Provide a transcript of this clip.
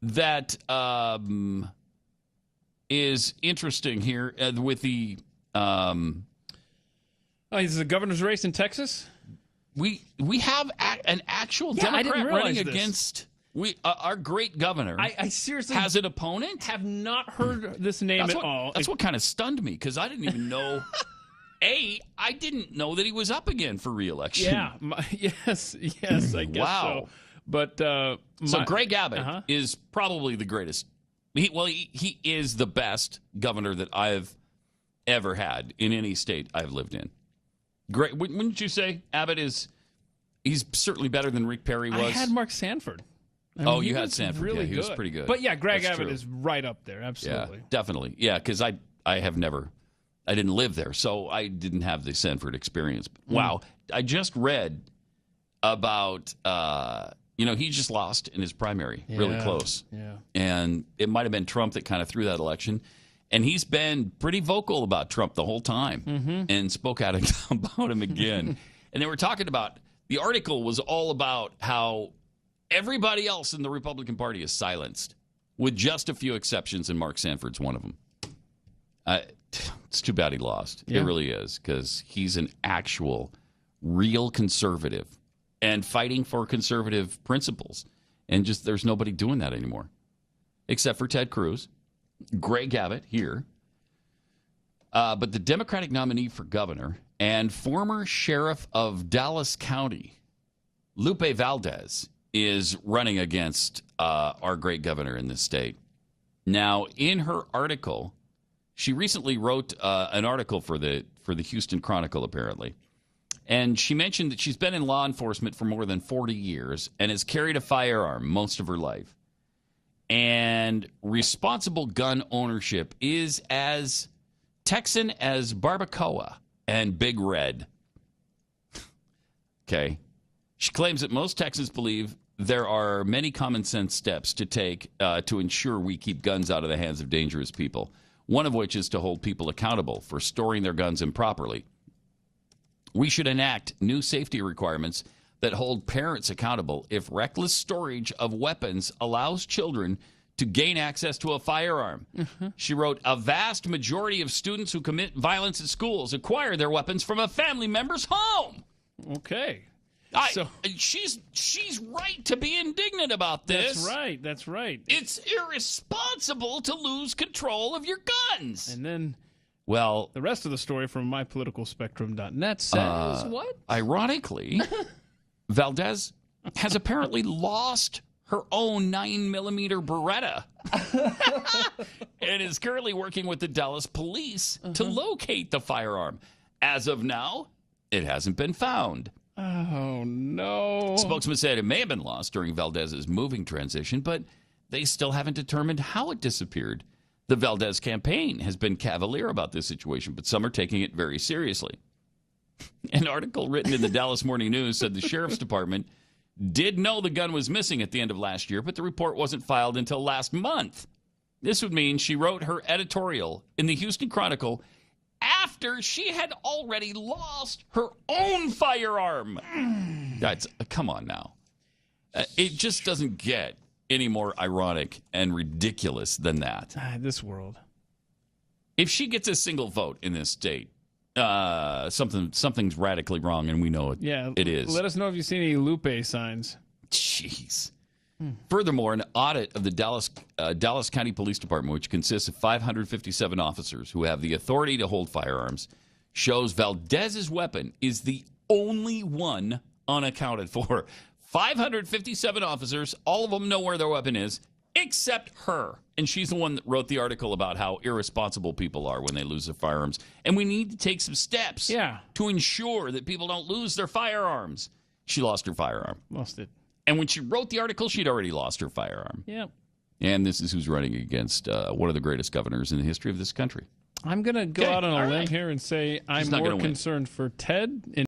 that is interesting here with the. Is the governor's race in Texas? We have an actual Democrat running against our great governor. I seriously has an opponent. Have not heard this name at all. That's what kind of stunned me because I didn't even know. I didn't know that he was up again for re-election. Yeah. Yes. I guess so. But so Greg Abbott is probably the greatest. He is the best governor that I've ever had in any state I've lived in. Great, wouldn't you say Abbott is? He's certainly better than Rick Perry was. I had Mark Sanford. You had Sanford. Really he was pretty good. But yeah, Greg Abbott is right up there. Absolutely. Yeah, definitely. Yeah, because I didn't live there, so I didn't have the Sanford experience. Wow, I just read about he just lost in his primary, really close. Yeah, and it might have been Trump that kind of threw that election. And he's been pretty vocal about Trump the whole time and spoke out about him again. And they were talking about, the article was all about how everybody else in the Republican Party is silenced, with just a few exceptions, and Mark Sanford's one of them. It's too bad he lost. Yeah. It really is, because he's an actual, real conservative and fighting for conservative principles. And just there's nobody doing that anymore, except for Ted Cruz. Greg Abbott here. But the Democratic nominee for governor and former sheriff of Dallas County, Lupe Valdez, is running against our great governor in this state. Now, in her article, she recently wrote an article for the Houston Chronicle, apparently. And she mentioned that she's been in law enforcement for more than 40 years and has carried a firearm most of her life. And responsible gun ownership is as Texan as barbacoa and Big Red. Okay. She claims that most Texans believe there are many common sense steps to take to ensure we keep guns out of the hands of dangerous people, one of which is to hold people accountable for storing their guns improperly. We should enact new safety requirements that hold parents accountable if reckless storage of weapons allows children to gain access to a firearm. She wrote, a vast majority of students who commit violence at schools acquire their weapons from a family member's home. Okay. So she's right to be indignant about this. That's right. It's irresponsible to lose control of your guns. And then... Well, the rest of the story from mypoliticalspectrum.net says what? Ironically, Valdez has apparently lost her own 9mm Beretta and is currently working with the Dallas police to locate the firearm. As of now, it hasn't been found. Oh, no. Spokesman said it may have been lost during Valdez's moving transition, but they still haven't determined how it disappeared. The Valdez campaign has been cavalier about this situation, but some are taking it very seriously. An article written in the Dallas Morning News said the sheriff's department did know the gun was missing at the end of last year, but the report wasn't filed until last month. This would mean she wrote her editorial in the Houston Chronicle after she had already lost her own firearm. That's come on now. It just doesn't get any more ironic and ridiculous than that. This world. If she gets a single vote in this state, something's radically wrong, and we know it. Yeah, it is. Let us know if you see any Lupe signs. Jeez. Furthermore, an audit of the Dallas County Police Department, which consists of 557 officers who have the authority to hold firearms, shows Valdez's weapon is the only one unaccounted for. 557 officers, all of them know where their weapon is, except her. And she's the one that wrote the article about how irresponsible people are when they lose their firearms. And we need to take some steps to ensure that people don't lose their firearms. She lost her firearm. Lost it. And when she wrote the article, she'd already lost her firearm. Yep. And this is who's running against one of the greatest governors in the history of this country. I'm going to go out on a limb here and say I'm more concerned for Ted